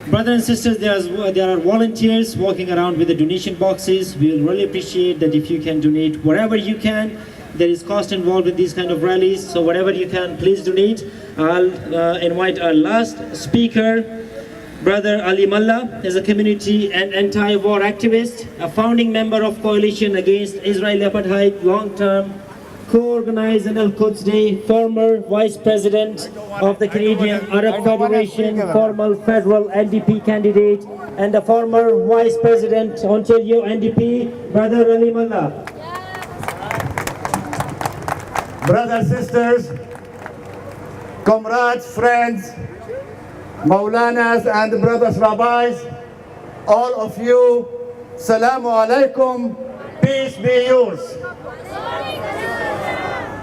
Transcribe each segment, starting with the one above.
Brothers and sisters, there are volunteers walking around with the donation boxes. We will really appreciate that if you can donate wherever you can. There is cost involved with these kind of rallies, so whatever you can, please donate. I'll invite our last speaker, Brother Ali Mallah, is a community and anti-war activist, a founding member of Coalition Against Israeli Apartheid, long-term co-organized in Al Quds Day, former vice president of the Canadian Arab Federation, former federal NDP candidate, and a former vice president Ontario NDP, Brother Ali Mallah. Brothers, sisters, comrades, friends, Maulanas and brothers rabbis, all of you, Salamu alaikum, peace be yours.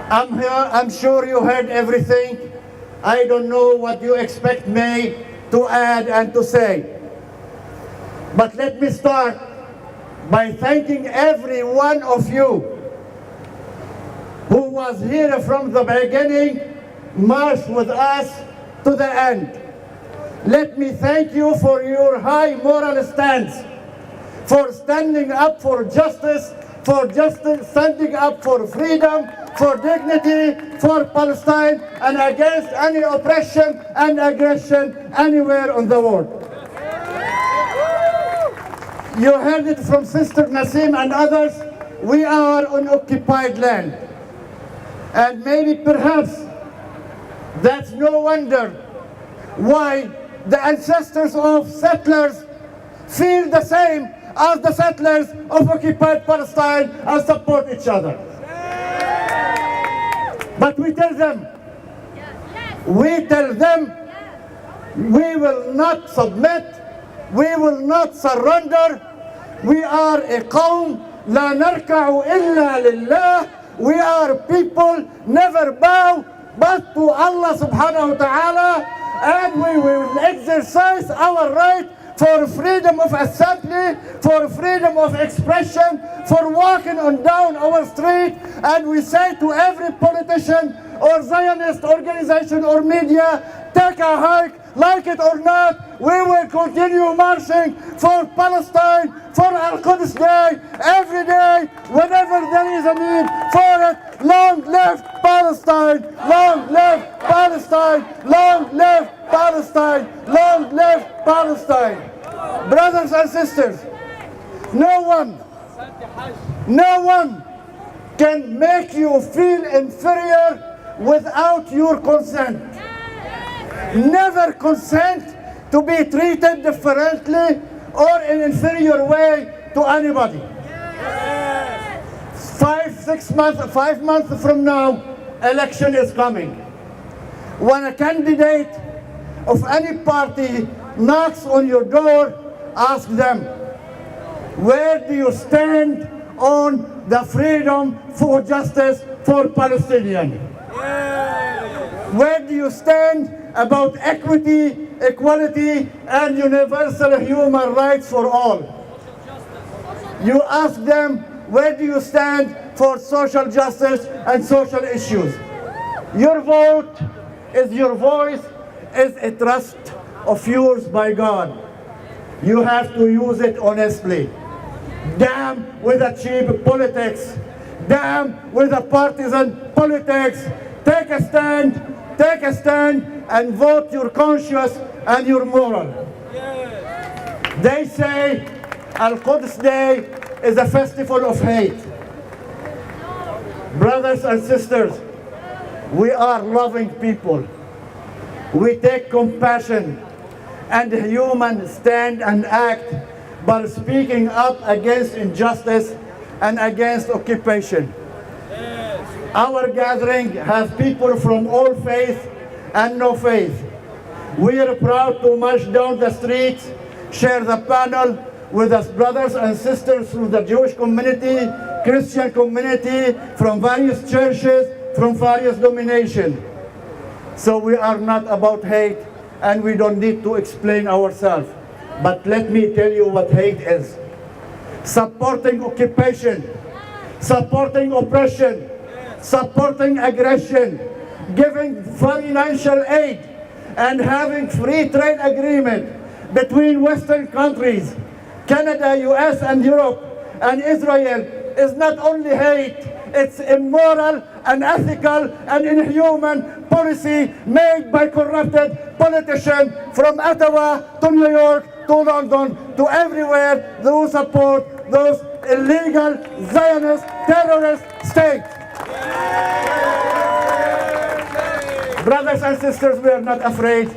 I'm here, I'm sure you heard everything. I don't know what you expect me to add and to say. But let me start by thanking every one of you who was here from the beginning, marched with us to the end. Let me thank you for your high moral stance, for standing up for justice, standing up for freedom, for dignity, for Palestine, and against any oppression and aggression anywhere in the world. You heard it from Sister Nasim and others. We are on occupied land. And maybe perhaps that's no wonder why the ancestors of settlers feel the same as the settlers of occupied Palestine and support each other. But we tell them, we will not submit, we will not surrender. We are a qawm, la narka'u illa lillah. We are people, never bow, but to Allah subhanahu wa ta'ala, and we will exercise our right for freedom of assembly, for freedom of expression, for walking on down our street. And we say to every politician or Zionist organization or media, take a hike, like it or not, we will continue marching for Palestine, for Al Quds Day, every day, whenever there is a need for it. Long live Palestine! Long live Palestine! Long live Palestine! Long live Palestine! Brothers and sisters, no one can make you feel inferior without your consent. Never consent to be treated differently or in an inferior way to anybody. 5 months from now, election is coming. When a candidate of any party knocks on your door, ask them, where do you stand on the freedom for justice for Palestinians? Where do you stand about equity, equality, and universal human rights for all? You ask them, where do you stand for social justice and social issues? Your vote is your voice, is a trust of yours by God. You have to use it honestly. Damn with the cheap politics. Damn with the partisan politics. Take a stand and vote your conscience and your moral. They say Al Quds Day is a festival of hate. Brothers and sisters, we are loving people. We take compassion and human stand and act by speaking up against injustice and against occupation. Our gathering has people from all faith and no faith. We are proud to march down the streets, share the panel with us brothers and sisters from the Jewish community, Christian community, from various churches, from various denominations. So we are not about hate, and we don't need to explain ourselves. But let me tell you what hate is. Supporting occupation, supporting oppression, supporting aggression, giving financial aid, and having free trade agreement between Western countries, Canada, US, and Europe, and Israel is not only hate, it's immoral, unethical, and inhuman policy made by corrupted politicians from Ottawa to New York to London to everywhere who support those illegal Zionist terrorist states. Brothers and sisters, we are not afraid.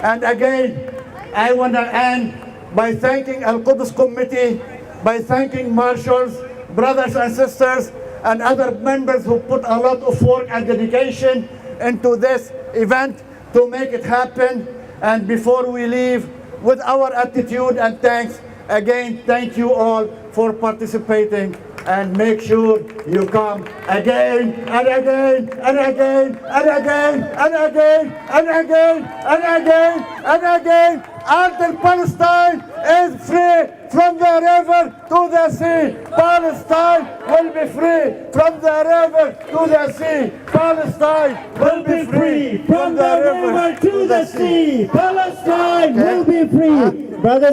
And again, I want to end by thanking Al Quds Committee, by thanking marshals, brothers and sisters, and other members who put a lot of work and dedication into this event to make it happen. And before we leave, with our attitude and thanks, again, thank you all for participating, and make sure you come again and again and again and again and again and again and again and again until Palestine is free from the river to the sea. Palestine will be free from the river to the sea. Palestine will be free from the river to the sea. Palestine will be free. Brother.